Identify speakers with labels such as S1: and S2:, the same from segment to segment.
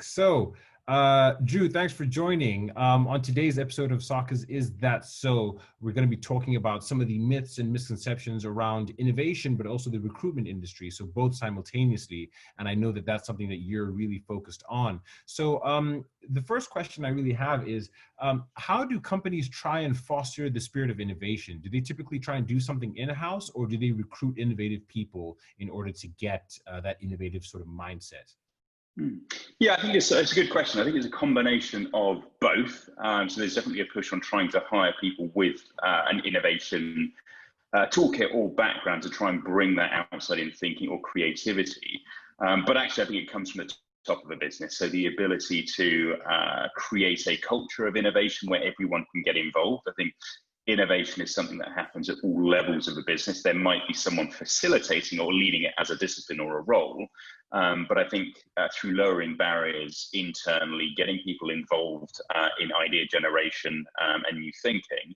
S1: So, Drew, thanks for joining. On today's episode of Saka's Is That So, we're going to be talking about some of the myths and misconceptions around innovation, but also the recruitment industry. So both simultaneously. And I know that that's something that you're really focused on. So the first question I really have is, how do companies try and foster the spirit of innovation? Do they typically try and do something in-house, or do they recruit innovative people in order to get that innovative sort of mindset?
S2: Yeah, I think it's a good question. I think it's a combination of both. So there's definitely a push on trying to hire people with an innovation toolkit or background to try and bring that outside in thinking or creativity. But actually, I think it comes from the top of a business. So the ability to create a culture of innovation where everyone can get involved. I think innovation is something that happens at all levels of the business. There might be someone facilitating or leading it as a discipline or a role. But I think through lowering barriers internally, getting people involved in idea generation and new thinking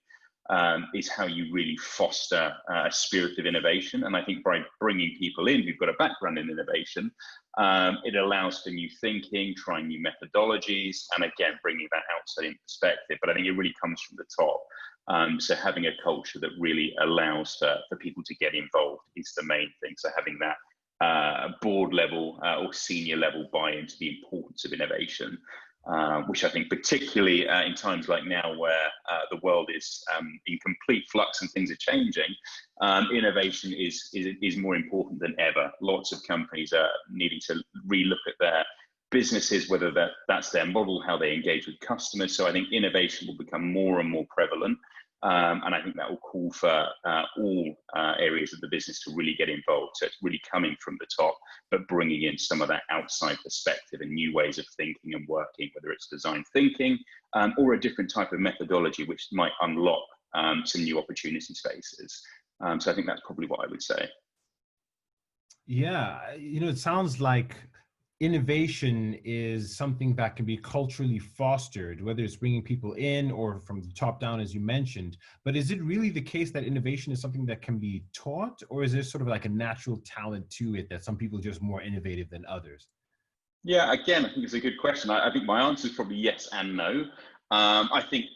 S2: is how you really foster a spirit of innovation. And I think by bringing people in who've got a background in innovation, it allows for new thinking, trying new methodologies, and again, bringing that outside in perspective. But I think it really comes from the top. So having a culture that really allows for people to get involved is the main thing. So having that board level or senior level buy-in to the importance of innovation, which I think particularly in times like now where the world is in complete flux and things are changing, innovation is more important than ever. Lots of companies are needing to relook at their businesses, whether that's their model, how they engage with customers. So I think innovation will become more and more prevalent. And I think that will call for all areas of the business to really get involved. So it's really coming from the top, but bringing in some of that outside perspective and new ways of thinking and working, whether it's design thinking or a different type of methodology, which might unlock some new opportunity spaces. So I think that's probably what I would say.
S1: Yeah, it sounds like innovation is something that can be culturally fostered, whether it's bringing people in or from the top down, as you mentioned. But is it really the case that innovation is something that can be taught, or is there sort of like a natural talent to it that some people are just more innovative than others?
S2: Yeah, again, I think it's a good question. I think my answer is probably yes and no. I think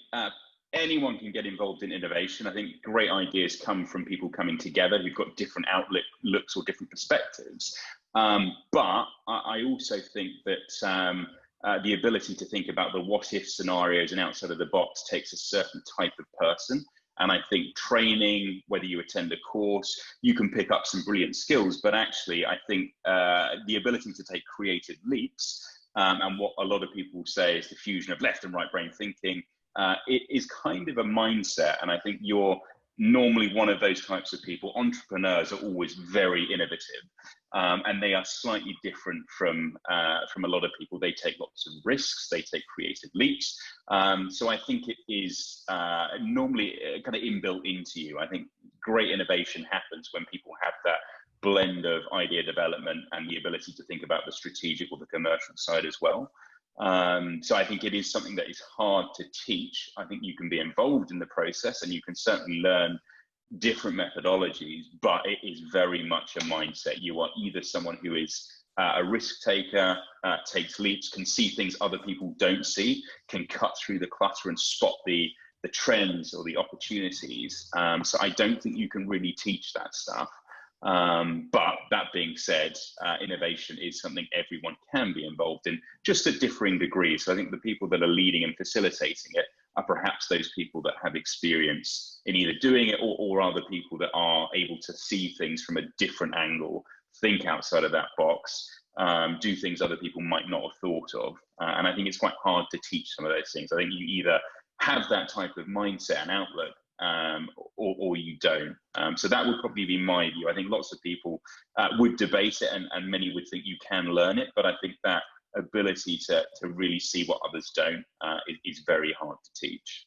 S2: anyone can get involved in innovation. I think great ideas come from people coming together who've got different outlooks or different perspectives. But I also think that the ability to think about the what-if scenarios and outside of the box takes a certain type of person. And I think training, whether you attend a course, you can pick up some brilliant skills. But actually, I think the ability to take creative leaps and what a lot of people say is the fusion of left and right brain thinking, it is kind of a mindset. And I think you're normally one of those types of people. Entrepreneurs are always very innovative, and they are slightly different from a lot of people. They take lots of risks, they take creative leaps. So I think it is normally kind of inbuilt into you. I think great innovation happens when people have that blend of idea development and the ability to think about the strategic or the commercial side as well. So I think it is something that is hard to teach. I think you can be involved in the process and you can certainly learn different methodologies, but it is very much a mindset. You are either someone who is a risk taker, takes leaps, can see things other people don't see, can cut through the clutter and spot the trends or the opportunities. So I don't think you can really teach that stuff. But that being said, innovation is something everyone can be involved in, just at differing degrees. So I think the people that are leading and facilitating it are perhaps those people that have experience in either doing it or other people that are able to see things from a different angle, think outside of that box, do things other people might not have thought of. And I think it's quite hard to teach some of those things. I think you either have that type of mindset and outlook, or you don't. So that would probably be my view. I think lots of people would debate it and many would think you can learn it, but I think that ability to really see what others don't is very hard to teach.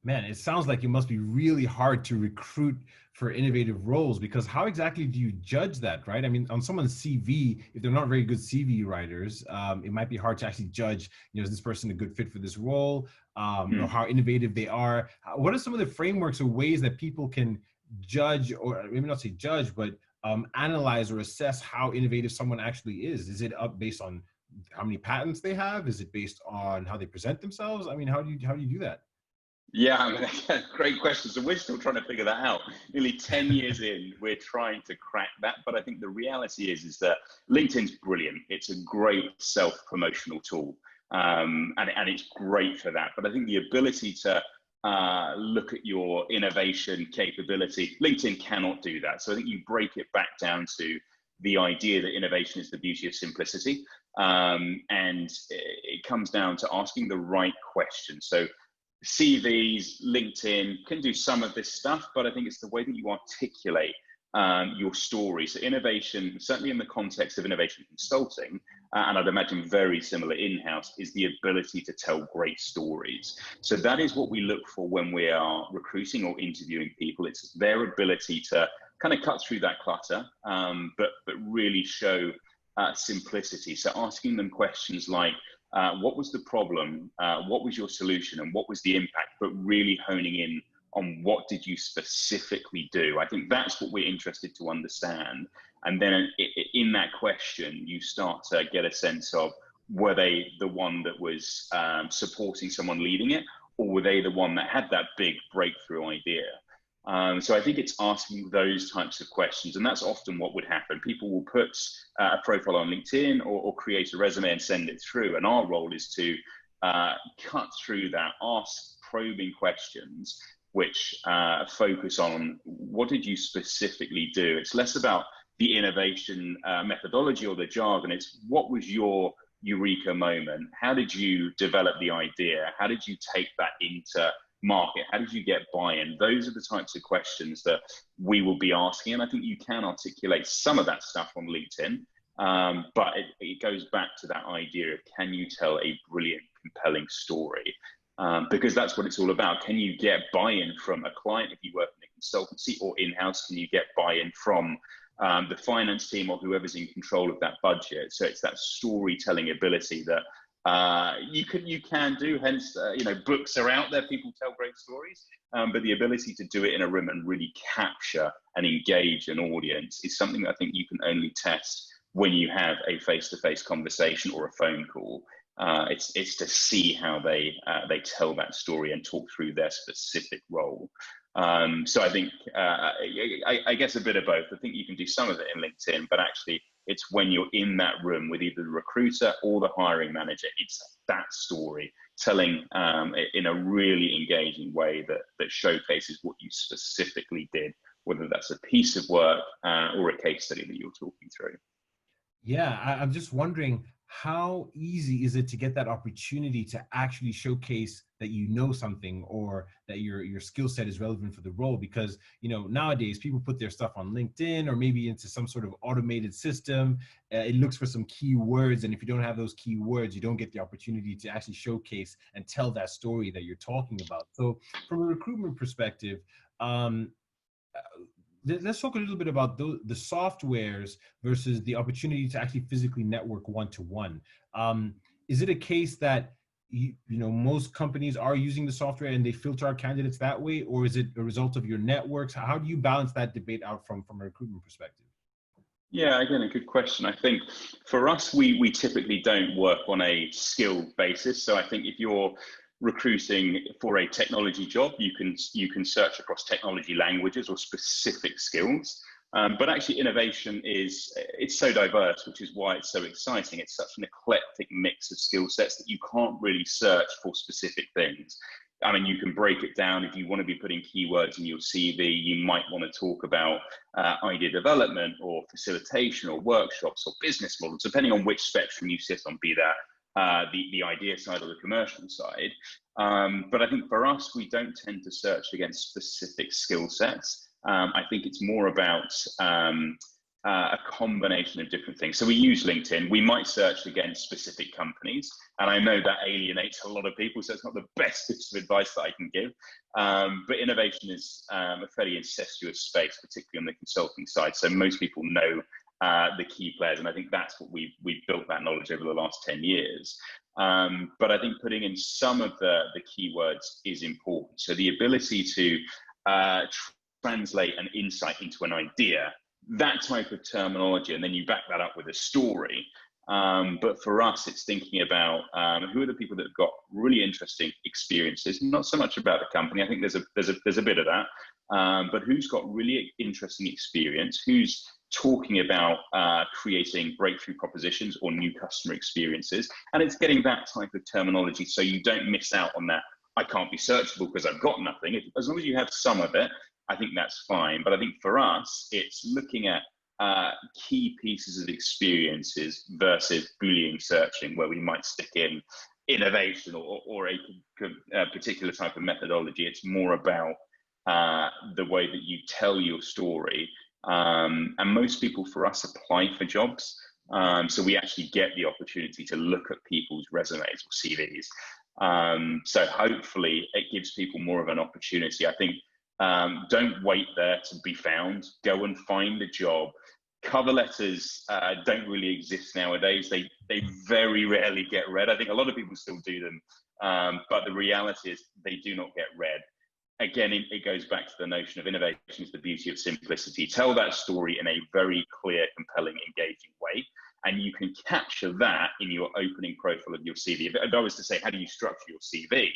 S1: Man, it sounds like it must be really hard to recruit for innovative roles, because how exactly do you judge that, right? I mean, on someone's CV, if they're not very good CV writers, it might be hard to actually judge, is this person a good fit for this role? Or how innovative they are. What are some of the frameworks or ways that people can judge, or maybe not say judge, but analyze or assess how innovative someone actually is? Is it up based on how many patents they have? Is it based on how they present themselves? I mean, how do you do that?
S2: Yeah, I mean, great question. So we're still trying to figure that out. Nearly 10 years in, we're trying to crack that. But I think the reality is that LinkedIn's brilliant. It's a great self-promotional tool, and it's great for that. But I think the ability to look at your innovation capability, LinkedIn cannot do that. So I think you break it back down to the idea that innovation is the beauty of simplicity. And it comes down to asking the right questions. So CVs, LinkedIn can do some of this stuff, but I think it's the way that you articulate your story. So innovation, certainly in the context of innovation consulting, and I'd imagine very similar in-house, is the ability to tell great stories. So that is what we look for when we are recruiting or interviewing people. It's their ability to kind of cut through that clutter, but really show simplicity. So asking them questions like, what was the problem? What was your solution? And what was the impact? But really honing in on what did you specifically do? I think that's what we're interested to understand. And then in that question, you start to get a sense of, were they the one that was supporting someone leading it? Or were they the one that had that big breakthrough idea? So I think it's asking those types of questions, and that's often what would happen. People will put a profile on LinkedIn or create a resume and send it through, and our role is to cut through that, ask probing questions which focus on what did you specifically do. It's less about the innovation methodology or the jargon, it's what was your eureka moment? How did you develop the idea? How did you take that into market? How did you get buy-in? Those are the types of questions that we will be asking, and I think you can articulate some of that stuff on LinkedIn, but it goes back to that idea of, can you tell a brilliant, compelling story? Because that's what it's all about. Can you get buy-in from a client if you work in a consultancy, or in-house? Can you get buy-in from the finance team or whoever's in control of that budget? So it's that storytelling ability that you can do. Hence, books are out there, people tell great stories, but the ability to do it in a room and really capture and engage an audience is something that I think you can only test when you have a face-to-face conversation or a phone call. It's to see how they tell that story and talk through their specific role. So I think, I guess a bit of both. I think you can do some of it in LinkedIn, but actually it's when you're in that room with either the recruiter or the hiring manager, it's that story telling in a really engaging way that showcases what you specifically did, whether that's a piece of work or a case study that you're talking through.
S1: Yeah, I'm just wondering, how easy is it to get that opportunity to actually showcase that you know something, or that your skill set is relevant for the role? Because nowadays people put their stuff on LinkedIn or maybe into some sort of automated system. It looks for some keywords, and if you don't have those keywords, you don't get the opportunity to actually showcase and tell that story that you're talking about. So from a recruitment perspective, let's talk a little bit about the softwares versus the opportunity to actually physically network one-to-one. Is it a case that most companies are using the software and they filter our candidates that way, or is it a result of your networks? How do you balance that debate out from a recruitment perspective?
S2: Yeah, again, a good question. I think for us, we typically don't work on a skill basis. So I think if you're recruiting for a technology job, you can search across technology languages or specific skills. But actually innovation it's so diverse, which is why it's so exciting. It's such an eclectic mix of skill sets that you can't really search for specific things. I mean, you can break it down. If you want to be putting keywords in your CV, you might want to talk about idea development or facilitation or workshops or business models, depending on which spectrum you sit on, be that the idea side or the commercial side. But I think for us, we don't tend to search against specific skill sets. I think it's more about a combination of different things. So we use LinkedIn. We might search against specific companies, and I know that alienates a lot of people, so it's not the best piece of advice that I can give. But innovation is a fairly incestuous space, particularly on the consulting side. So most people know the key players, and I think that's what we've built that knowledge over the last 10 years. But I think putting in some of the keywords is important. So the ability to translate an insight into an idea, that type of terminology, and then you back that up with a story, But for us, it's thinking about who are the people that have got really interesting experiences. Not so much about the company. I think there's a bit of that, but who's got really interesting experience? Who's talking about creating breakthrough propositions or new customer experiences? And it's getting that type of terminology so you don't miss out on that. I can't be searchable because I've got nothing. As long as you have some of it, I think that's fine. But I think for us, it's looking at key pieces of experiences versus Boolean searching, where we might stick in innovation or a particular type of methodology. It's more about the way that you tell your story. And most people for us apply for jobs. So we actually get the opportunity to look at people's resumes or CVs. So hopefully it gives people more of an opportunity. I think don't wait there to be found. Go and find a job. Cover letters don't really exist nowadays. They very rarely get read. I think a lot of people still do them, but the reality is they do not get read. Again, it goes back to the notion of innovation is the beauty of simplicity. Tell that story in a very clear, compelling, engaging way, and you can capture that in your opening profile of your CV. If I was to say, how do you structure your CV?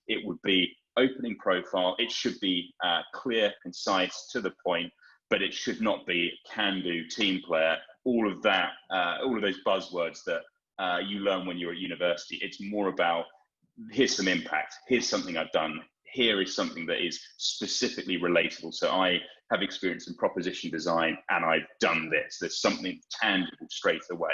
S2: It would be opening profile. It should be clear, concise, to the point, but it should not be can-do, team player, all of that, all of those buzzwords that you learn when you're at university. It's more about, here's some impact, here's something I've done, here is something that is specifically relatable. So I have experience in proposition design and I've done this. There's something tangible straight away.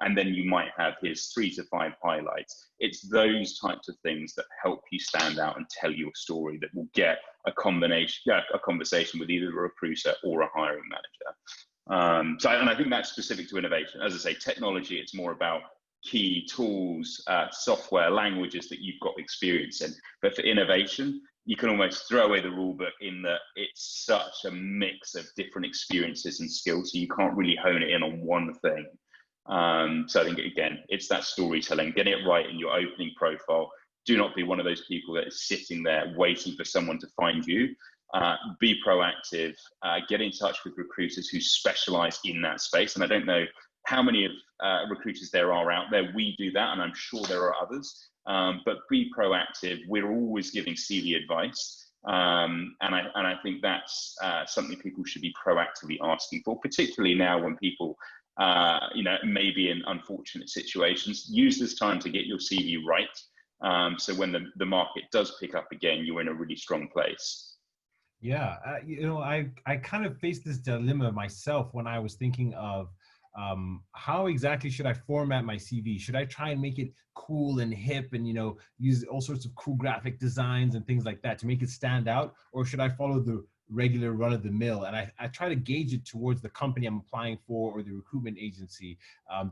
S2: And then you might have his 3 to 5 highlights. It's those types of things that help you stand out and tell your story that will get a conversation with either a recruiter or a hiring manager. And I think that's specific to innovation. As I say, technology, it's more about key tools, software, languages that you've got experience in. But for innovation, you can almost throw away the rule book in that it's such a mix of different experiences and skills, so you can't really hone it in on one thing. So I think, again, it's that storytelling, getting it right in your opening profile. Do not be one of those people that is sitting there waiting for someone to find you. Be proactive, get in touch with recruiters who specialize in that space. And I don't know how many of recruiters there are out there. We do that, and I'm sure there are others. But be proactive. We're always giving CV advice. And I think that's something people should be proactively asking for, particularly now when people maybe in unfortunate situations. Use this time to get your CV right. So when the market does pick up again, you're in a really strong place.
S1: Yeah, I kind of faced this dilemma myself when I was thinking of how exactly should I format my CV? Should I try and make it cool and hip and, use all sorts of cool graphic designs and things like that to make it stand out? Or should I follow the regular run of the mill? And I try to gauge it towards the company I'm applying for or the recruitment agency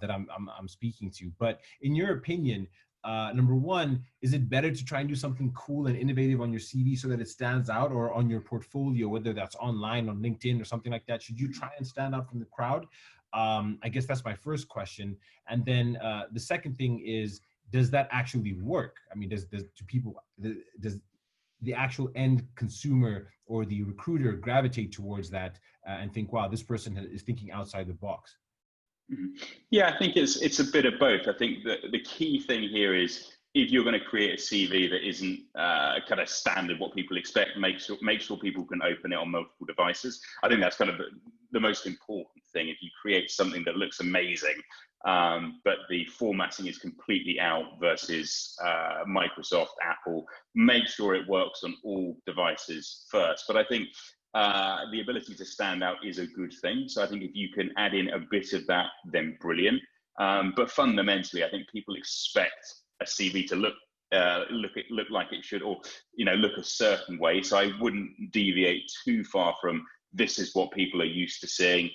S1: that I'm speaking to. But in your opinion, number one, is it better to try and do something cool and innovative on your CV so that it stands out, or on your portfolio, whether that's online on LinkedIn or something like that? Should you try and stand out from the crowd? I guess that's my first question. And then the second thing is, does that actually work? I mean, does the actual end consumer or the recruiter gravitate towards that and think, wow, this person is thinking outside the box?
S2: Yeah, I think it's a bit of both. I think that the key thing here is, if you're going to create a CV that isn't kind of standard, what people expect, make sure people can open it on multiple devices. I think that's kind of the most important thing. If you create something that looks amazing, but the formatting is completely out versus Microsoft, Apple, make sure it works on all devices first. But I think the ability to stand out is a good thing. So I think if you can add in a bit of that, then brilliant. But fundamentally, I think people expect a CV to look like it should, or look a certain way. So I wouldn't deviate too far from, this is what people are used to seeing.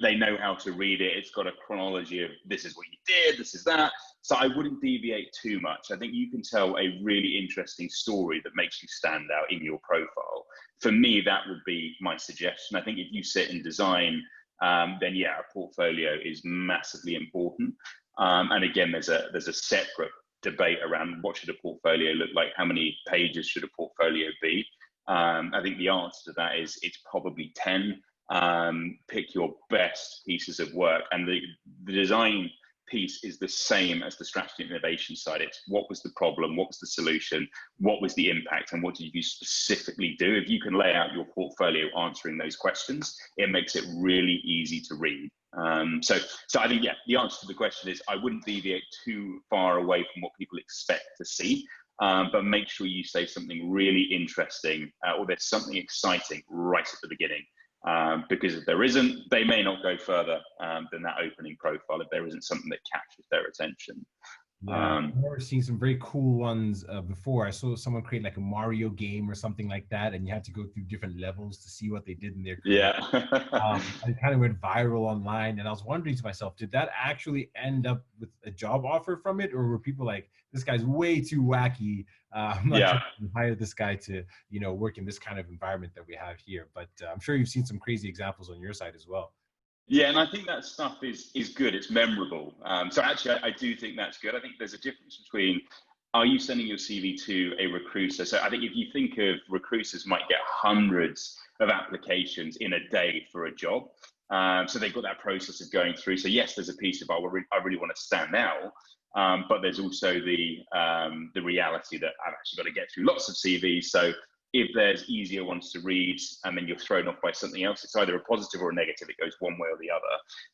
S2: They know how to read it. It's got a chronology of, this is what you did, this is that. So I wouldn't deviate too much. I think you can tell a really interesting story that makes you stand out in your profile. For me, that would be my suggestion. I think if you sit in design, then yeah, a portfolio is massively important. And again, there's a separate debate around what should a portfolio look like, how many pages should a portfolio be. I think the answer to that is, it's probably 10. Pick your best pieces of work, and the design piece is the same as the strategy and innovation side. It's what was the problem, what was the solution, what was the impact, and what did you specifically do? If you can lay out your portfolio answering those questions, it makes it really easy to read. So I think, yeah, the answer to the question is I wouldn't deviate too far away from what people expect to see, but make sure you say something really interesting or there's something exciting right at the beginning. Because if there isn't, they may not go further than that opening profile if there isn't something that captures their attention.
S1: Yeah, I've never seen some very cool ones before. I saw someone create like a Mario game or something like that, and you had to go through different levels to see what they did in their career.
S2: Yeah.
S1: It kind of went viral online, and I was wondering to myself, did that actually end up with a job offer from it, or were people like, this guy's way too wacky, I'm not
S2: Yeah.
S1: just going to hire this guy to, you know, work in this kind of environment that we have here? But I'm sure you've seen some crazy examples on your side as well.
S2: Yeah, and I think that stuff is good. It's memorable. So actually, I do think that's good. I think there's a difference between, are you sending your CV to a recruiter? So I think if you think of recruiters might get hundreds of applications in a day for a job. So they've got that process of going through. So yes, there's a piece of, oh, I really want to stand out. But there's also the reality that I've actually got to get through lots of CVs. So if there's easier ones to read and then you're thrown off by something else, it's either a positive or a negative. It goes one way or the other.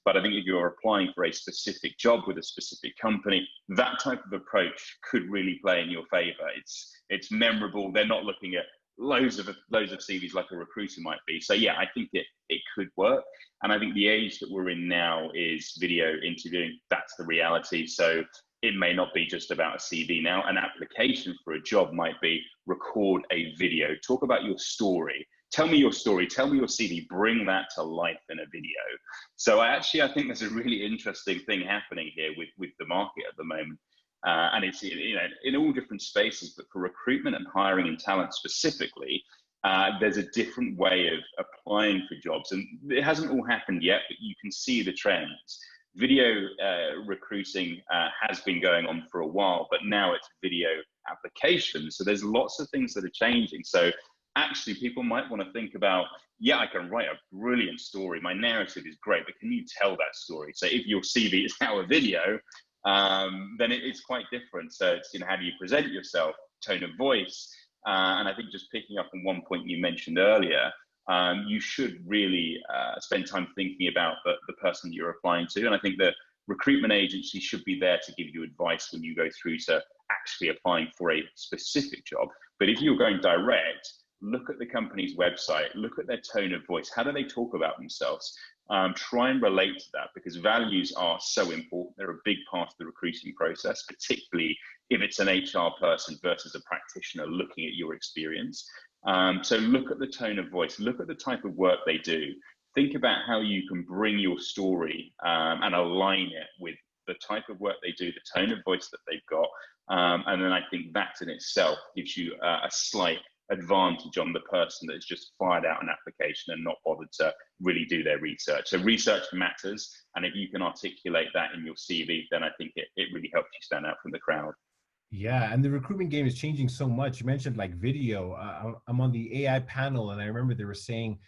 S2: But I think if you're applying for a specific job with a specific company, that type of approach could really play in your favor. It's memorable. They're not looking at loads of CVs like a recruiter might be. So yeah, I think it could work. And I think the age that we're in now is video interviewing. That's the reality. So it may not be just about a CV now. An application for a job might be record a video, talk about your story, tell me your story, tell me your CV, bring that to life in a video. So I think there's a really interesting thing happening here with the market at the moment. And it's, you know, in all different spaces, but for recruitment and hiring and talent specifically, there's a different way of applying for jobs. And it hasn't all happened yet, but you can see the trends. Video recruiting has been going on for a while, but now it's video applications. So there's lots of things that are changing. So actually people might want to think about, yeah, I can write a brilliant story. My narrative is great, but can you tell that story? So if your CV is now a video, then it's quite different. So it's, you know, how do you present yourself, tone of voice? And I think just picking up on one point you mentioned earlier, you should really spend time thinking about the person you're applying to. And I think the recruitment agency should be there to give you advice when you go through to actually applying for a specific job. But if you're going direct, look at the company's website, look at their tone of voice. How do they talk about themselves? Try and relate to that, because values are so important. They're a big part of the recruiting process, particularly if it's an HR person versus a practitioner looking at your experience. So look at the tone of voice, look at the type of work they do. Think about how you can bring your story and align it with the type of work they do, the tone of voice that they've got. And then I think that in itself gives you a slight advantage on the person that's just fired out an application and not bothered to really do their research. So research matters. And if you can articulate that in your CV, then I think it really helps you stand out from the crowd.
S1: Yeah, and the recruitment game is changing so much. You mentioned like video. I'm on the AI panel, and I remember they were saying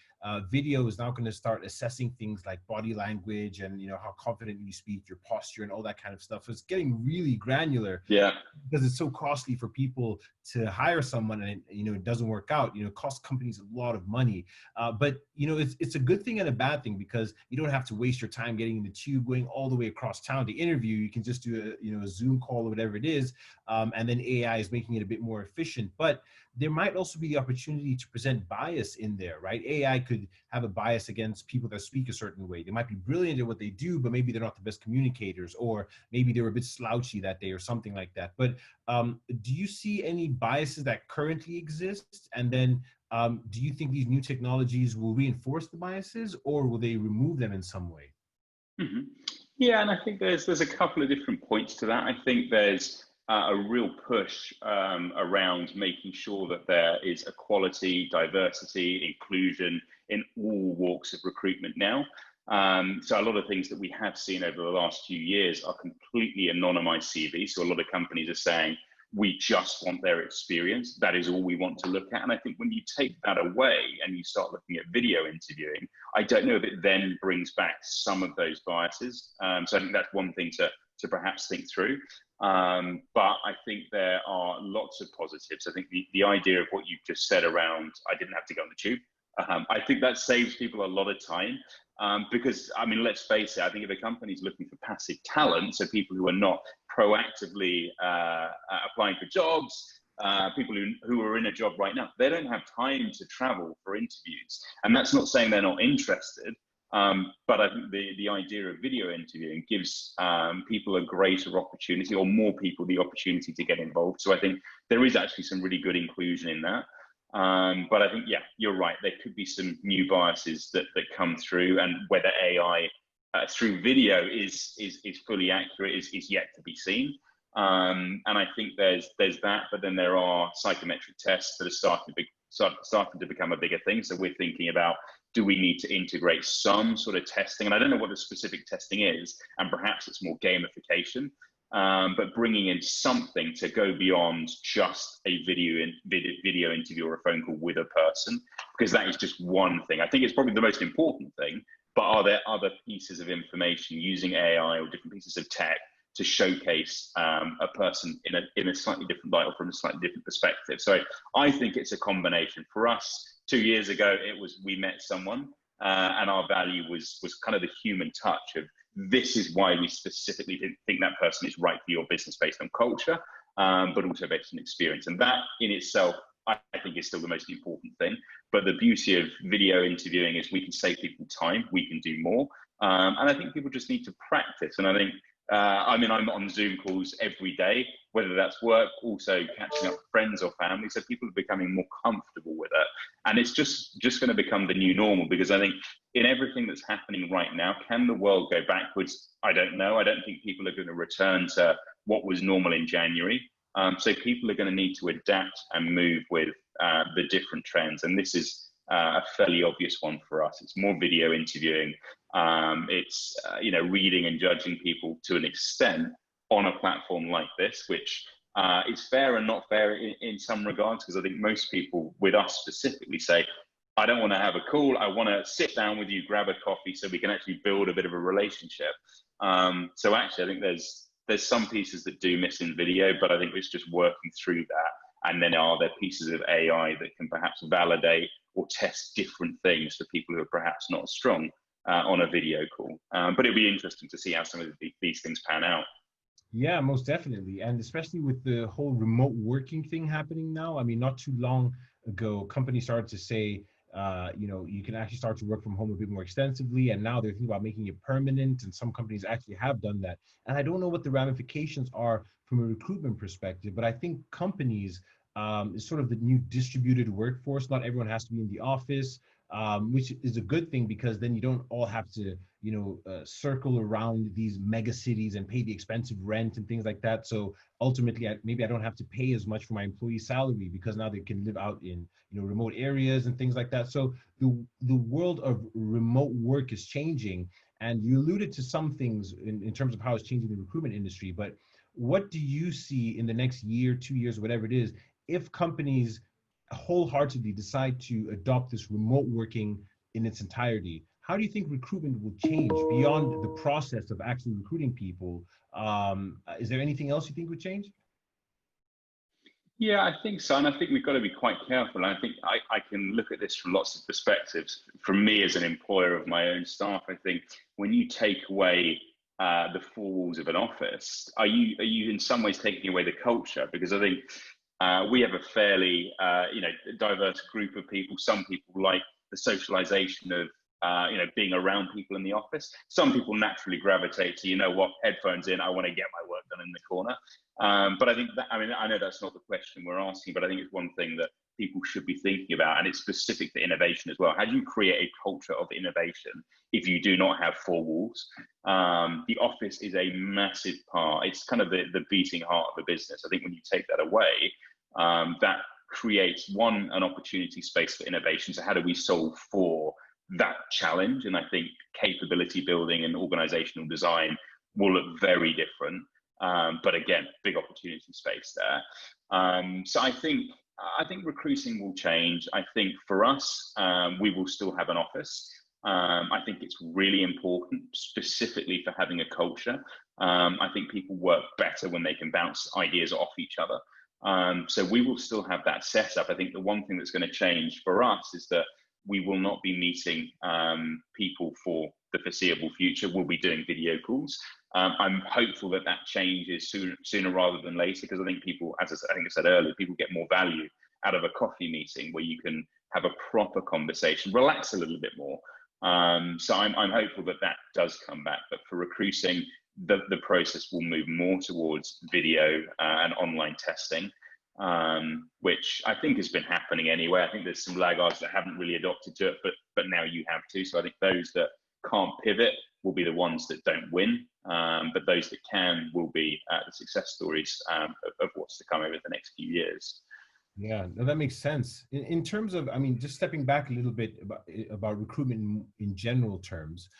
S1: video is now going to start assessing things like body language and, you know, how confident you speak, your posture, and all that kind of stuff. So it's getting really granular.
S2: Yeah.
S1: Because it's so costly for people to hire someone, and it doesn't work out. It costs companies a lot of money. But it's a good thing and a bad thing, because you don't have to waste your time getting in the tube, going all the way across town to interview. You can just do a Zoom call or whatever it is, and then AI is making it a bit more efficient. But there might also be the opportunity to present bias in there, right? AI could have a bias against people that speak a certain way. They might be brilliant at what they do, but maybe they're not the best communicators, or maybe they were a bit slouchy that day or something like that. But do you see any biases that currently exist? And then do you think these new technologies will reinforce the biases, or will they remove them in some way?
S2: Mm-hmm. Yeah, and I think there's a couple of different points to that. I think there's a real push around making sure that there is equality, diversity, inclusion in all walks of recruitment now. So a lot of things that we have seen over the last few years are completely anonymized CVs. So a lot of companies are saying, we just want their experience. That is all we want to look at. And I think when you take that away and you start looking at video interviewing, I don't know if it then brings back some of those biases. So I think that's one thing to to perhaps think through. But I think there are lots of positives. I think the idea of what you've just said around, I didn't have to go on the tube. I think that saves people a lot of time. Because, I mean, let's face it, I think if a company's looking for passive talent, so people who are not proactively applying for jobs, people who are in a job right now, they don't have time to travel for interviews. And that's not saying they're not interested, but I think the idea of video interviewing gives people a greater opportunity, or more people the opportunity to get involved. So I think there is actually some really good inclusion in that. But I think, yeah, you're right. There could be some new biases that come through, and whether AI through video is fully accurate is yet to be seen. And I think there's that, but then there are psychometric tests that are starting to become a bigger thing. So we're thinking about, do we need to integrate some sort of testing? And I don't know what the specific testing is, and perhaps it's more gamification. But bringing in something to go beyond just a video interview or a phone call with a person, because that is just one thing. I think it's probably the most important thing, but are there other pieces of information using AI or different pieces of tech to showcase a person in a slightly different light or from a slightly different perspective? So I think it's a combination. For us, 2 years ago, it was, we met someone and our value was kind of the human touch of, this is why we specifically think that person is right for your business based on culture, but also based on experience. And that in itself, I think, is still the most important thing. But the beauty of video interviewing is we can save people time, we can do more. And I think people just need to practice. And I think, I mean, I'm on Zoom calls every day, whether that's work, also catching up with friends or family. So people are becoming more comfortable with it. And it's just going to become the new normal, because I think in everything that's happening right now, can the world go backwards? I don't know. I don't think people are going to return to what was normal in January. So people are going to need to adapt and move with the different trends. And this is a fairly obvious one for us. It's more video interviewing. It's reading and judging people to an extent on a platform like this, which is fair and not fair in some regards, because I think most people, with us specifically, say, I don't want to have a call. I want to sit down with you, grab a coffee, so we can actually build a bit of a relationship. So actually, I think there's some pieces that do miss in video, but I think it's just working through that. And then are there pieces of AI that can perhaps validate or test different things for people who are perhaps not as strong on a video call? But it'll be interesting to see how some of these things pan out.
S1: Yeah, most definitely. And especially with the whole remote working thing happening now. I mean, not too long ago, companies started to say, you can actually start to work from home a bit more extensively. And now they're thinking about making it permanent. And some companies actually have done that. And I don't know what the ramifications are from a recruitment perspective, but I think companies is sort of the new distributed workforce. Not everyone has to be in the office, which is a good thing, because then you don't all have to, circle around these mega cities and pay the expensive rent and things like that. So ultimately, maybe I don't have to pay as much for my employee salary, because now they can live out in, remote areas and things like that. So the world of remote work is changing. And you alluded to some things in terms of how it's changing the recruitment industry. But what do you see in the next year, 2 years, whatever it is, if companies wholeheartedly decide to adopt this remote working in its entirety? How do you think recruitment will change beyond the process of actually recruiting people? Is there anything else you think would change?
S2: Yeah, I think so. And I think we've got to be quite careful. And I think I can look at this from lots of perspectives. From me as an employer of my own staff, I think when you take away the four walls of an office, are you in some ways taking away the culture? Because I think we have a fairly diverse group of people. Some people like the socialization of being around people in the office. Some people naturally gravitate to, headphones in, I want to get my work done in the corner. But I think I know that's not the question we're asking, but I think it's one thing that people should be thinking about, and it's specific to innovation as well. How do you create a culture of innovation if you do not have four walls? The office is a massive part. It's kind of the beating heart of the business. I think when you take that away, that creates an opportunity space for innovation. So how do we solve for that challenge? And I think capability building and organizational design will look very different. But again, big opportunity space there. So I think recruiting will change. I think for us, we will still have an office. I think it's really important, specifically for having a culture. I think people work better when they can bounce ideas off each other. So we will still have that setup. I think the one thing that's going to change for us is that we will not be meeting people for the foreseeable future. We'll be doing video calls. I'm hopeful that that changes sooner rather than later, because I think people, as I think I said earlier, people get more value out of a coffee meeting where you can have a proper conversation, relax a little bit more. So I'm hopeful that that does come back. But for recruiting, the process will move more towards video and online testing, which I think has been happening anyway. I think there's some laggards that haven't really adopted to it, but now you have to. So I think those that can't pivot will be the ones that don't win, but those that can will be the success stories of what's to come over the next few years.
S1: Yeah, no, that makes sense. In terms of, I mean, just stepping back a little bit about recruitment in general terms,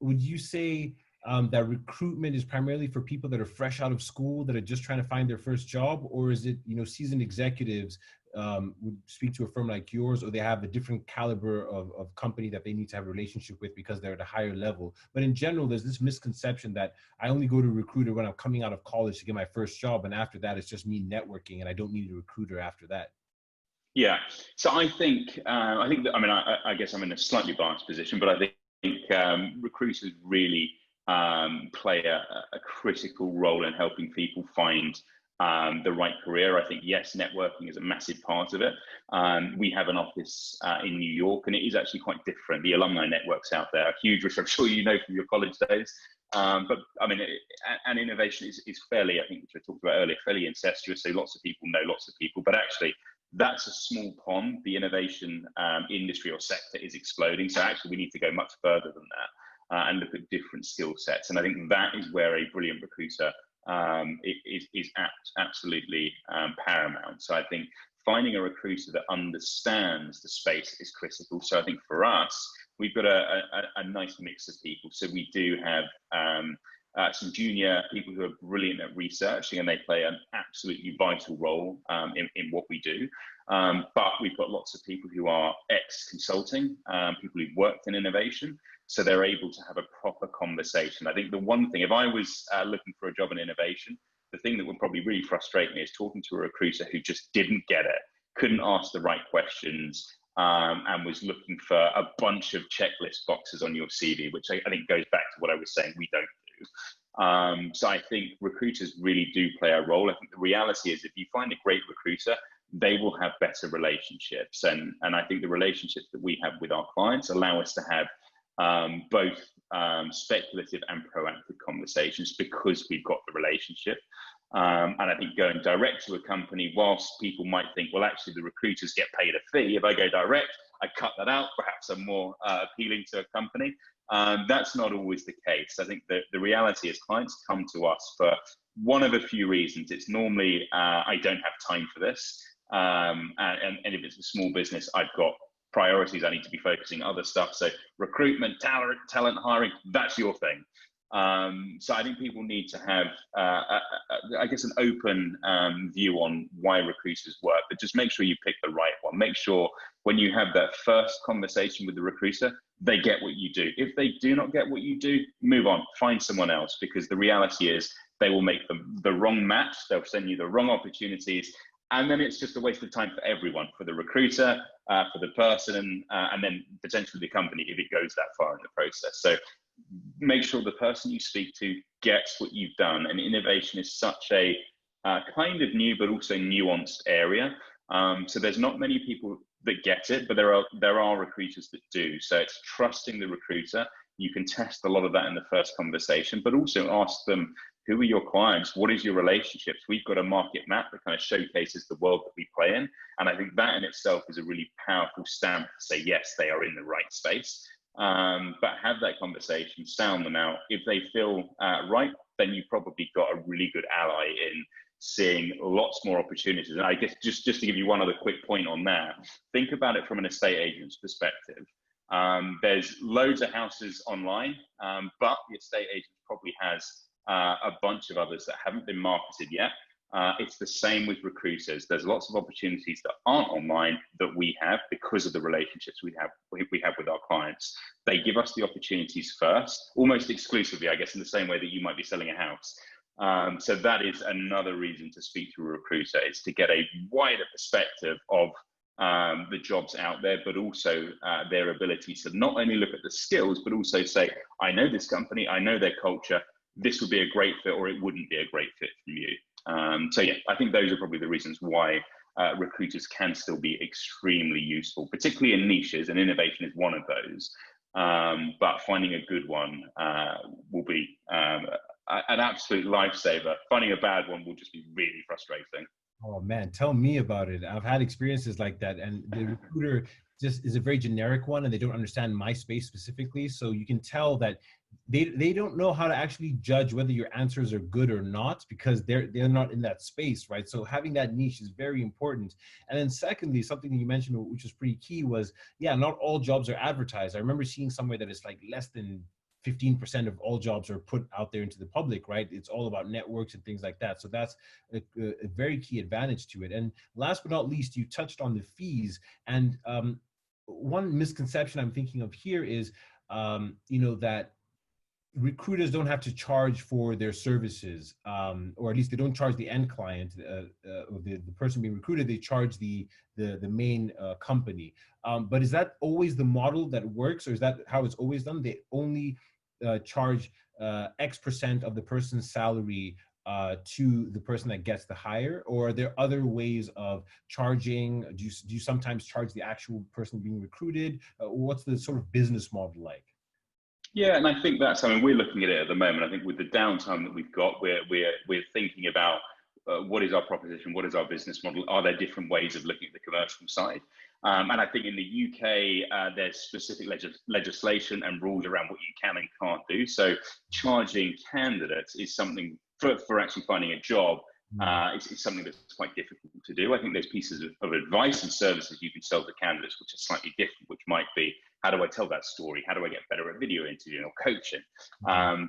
S1: would you say that recruitment is primarily for people that are fresh out of school, that are just trying to find their first job, or is it, you know, seasoned executives would speak to a firm like yours, or they have a different caliber of company that they need to have a relationship with because they're at a higher level? But in general, there's this misconception that I only go to a recruiter when I'm coming out of college to get my first job, and after that, it's just me networking, and I don't need a recruiter after that.
S2: Yeah, so I think that, I mean, I guess I'm in a slightly biased position, but I think recruiters really play a critical role in helping people find the right career. I think, yes, networking is a massive part of it. We have an office in New York, and it is actually quite different. The alumni networks out there are huge, which I'm sure you know from your college days. But I mean, and innovation is fairly, I think, which I talked about earlier, fairly incestuous. So lots of people know lots of people, but actually that's a small pond. The innovation industry or sector is exploding. So actually we need to go much further than that and look at different skill sets. And I think that is where a brilliant recruiter is absolutely paramount. So I think finding a recruiter that understands the space is critical. So I think for us, we've got a nice mix of people. So we do have some junior people who are brilliant at researching, and they play an absolutely vital role in what we do. But we've got lots of people who are ex-consulting, people who've worked in innovation, so they're able to have a proper conversation. I think the one thing, if I was looking for a job in innovation, the thing that would probably really frustrate me is talking to a recruiter who just didn't get it, couldn't ask the right questions, and was looking for a bunch of checklist boxes on your CV, which I think goes back to what I was saying we don't do. So I think recruiters really do play a role. I think the reality is if you find a great recruiter, they will have better relationships. And I think the relationships that we have with our clients allow us to have both speculative and proactive conversations because we've got the relationship. And I think going direct to a company, whilst people might think, well, actually the recruiters get paid a fee. If I go direct, I cut that out. Perhaps I'm more appealing to a company. That's not always the case. I think that the reality is clients come to us for one of a few reasons. It's normally, I don't have time for this. And if it's a small business, I've got priorities. I need to be focusing on other stuff. So recruitment, talent hiring, that's your thing. So I think people need to have, I guess, an open view on why recruiters work, but just make sure you pick the right one. Make sure when you have that first conversation with the recruiter, they get what you do. If they do not get what you do, move on, find someone else, because the reality is they will make the wrong match. They'll send you the wrong opportunities. And then it's just a waste of time for everyone, for the recruiter, for the person, and then potentially the company if it goes that far in the process. So make sure the person you speak to gets what you've done. And innovation is such a kind of new but also nuanced area. So there's not many people that get it, but there are recruiters that do. So it's trusting the recruiter. You can test a lot of that in the first conversation, but also ask them, who are your clients? What is your relationships? We've got a market map that kind of showcases the world that we play in. And I think that in itself is a really powerful stamp to say, yes, they are in the right space. But have that conversation, sound them out. If they feel right, then you've probably got a really good ally in seeing lots more opportunities. And I guess just to give you one other quick point on that, think about it from an estate agent's perspective. There's loads of houses online, but the estate agent probably has a bunch of others that haven't been marketed yet. It's the same with recruiters. There's lots of opportunities that aren't online that we have because of the relationships we have with our clients. They give us the opportunities first, almost exclusively, I guess, in the same way that you might be selling a house. So that is another reason to speak to a recruiter, is to get a wider perspective of the jobs out there, but also their ability to not only look at the skills, but also say, I know this company, I know their culture, this would be a great fit, or it wouldn't be a great fit from you. So yeah, I think those are probably the reasons why recruiters can still be extremely useful, particularly in niches, and innovation is one of those. But finding a good one will be an absolute lifesaver. Finding a bad one will just be really frustrating.
S1: Oh man, tell me about it. I've had experiences like that, and the recruiter just is a very generic one, and they don't understand my space specifically. So you can tell that they don't know how to actually judge whether your answers are good or not, because they're not in that space, right? So having that niche is very important. And then secondly, something that you mentioned, which was pretty key, was, yeah, not all jobs are advertised. I remember seeing somewhere that it's like less than 15% of all jobs are put out there into the public, right? It's all about networks and things like that. So that's a very key advantage to it. And last but not least, you touched on the fees. And one misconception I'm thinking of here is, that recruiters don't have to charge for their services, or at least they don't charge the end client, or the person being recruited. They charge the main company. But is that always the model that works, or is that how it's always done? They only charge X% of the person's salary to the person that gets the hire, or are there other ways of charging? Do you sometimes charge the actual person being recruited? What's the sort of business model like?
S2: Yeah, and I think that's, I mean, we're looking at it at the moment. I think with the downtime that we've got, we're thinking about what is our proposition, what is our business model? Are there different ways of looking at the commercial side? And I think in the UK, there's specific legislation and rules around what you can and can't do. So charging candidates is something for actually finding a job. It's something that's quite difficult to do. I think there's pieces of advice and services you can sell to candidates which are slightly different, which might be, how do I tell that story? How do I get better at video interviewing or coaching?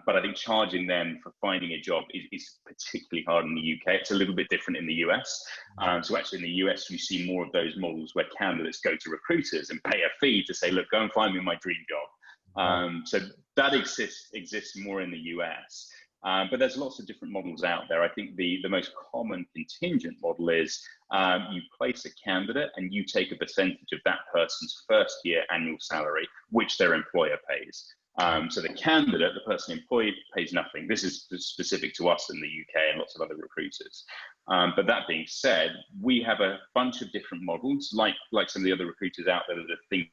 S2: But I think charging them for finding a job is particularly hard in the UK. It's a little bit different in the US. So actually in the US, you see more of those models where candidates go to recruiters and pay a fee to say, look, go and find me my dream job. So that exists more in the US. But there's lots of different models out there. I think the most common contingent model is you place a candidate and you take a percentage of that person's first year annual salary, which their employer pays. So the candidate, the person employed, pays nothing. This is specific to us in the UK and lots of other recruiters. But that being said, we have a bunch of different models, like some of the other recruiters out there that are thinking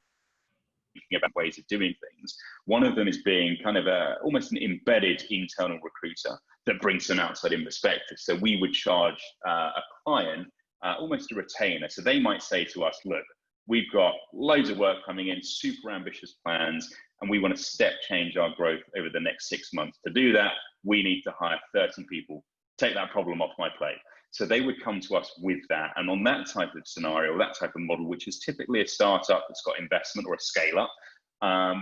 S2: about ways of doing things. One of them is being kind of almost an embedded internal recruiter that brings some outside in perspective. So we would charge a client almost a retainer. So they might say to us, look, we've got loads of work coming in, super ambitious plans, and we want to step change our growth over the next 6 months. To do that, we need to hire 30 people. Take that problem off my plate. So they would come to us with that. And on that type of scenario, that type of model, which is typically a startup that's got investment or a scale up,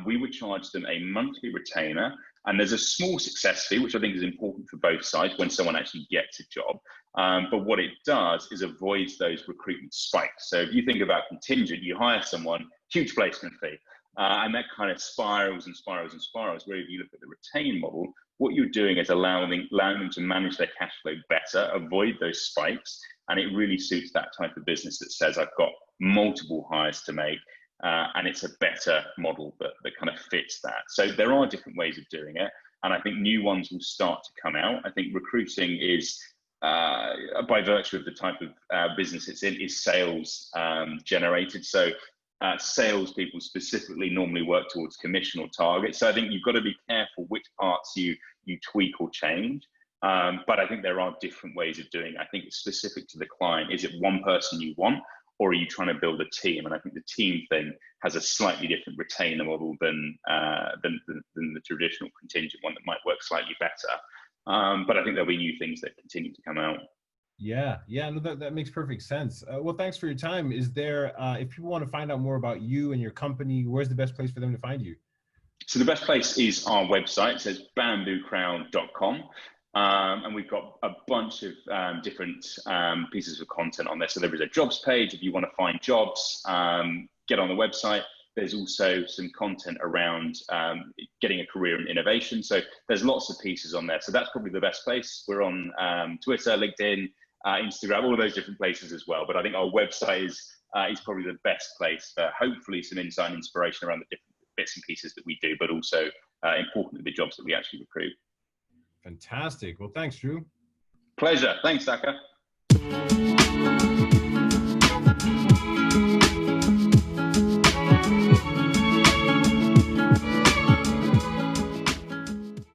S2: we would charge them a monthly retainer. And there's a small success fee, which I think is important for both sides when someone actually gets a job. But what it does is avoids those recruitment spikes. So if you think about contingent, you hire someone, huge placement fee. And that kind of spirals and spirals and spirals, where if you look at the retain model, what you're doing is allowing them to manage their cash flow better, avoid those spikes, and it really suits that type of business that says, I've got multiple hires to make, and it's a better model that kind of fits that. So there are different ways of doing it, and I think new ones will start to come out. I think recruiting is, by virtue of the type of business it's in, is sales generated. So salespeople specifically normally work towards commission or targets. So I think you've got to be careful which parts you tweak or change. But I think there are different ways of doing it. I think it's specific to the client. Is it one person you want, or are you trying to build a team? And I think the team thing has a slightly different retainer model than the traditional contingent one that might work slightly better. But I think there'll be new things that continue to come out.
S1: Yeah, no, that makes perfect sense. Well, thanks for your time. Is there, if people want to find out more about you and your company, where's the best place for them to find you?
S2: So the best place is our website. It says bamboocrowd.com. And we've got a bunch of different pieces of content on there. So there is a jobs page if you want to find jobs, get on the website. There's also some content around getting a career in innovation. So there's lots of pieces on there. So that's probably the best place. We're on Twitter, LinkedIn, Instagram, all of those different places as well. But I think our website is probably the best place for hopefully some insight and inspiration around the different bits and pieces that we do, but also importantly, the jobs that we actually recruit.
S1: Fantastic. Well, thanks, Drew.
S2: Pleasure. Thanks, Saka.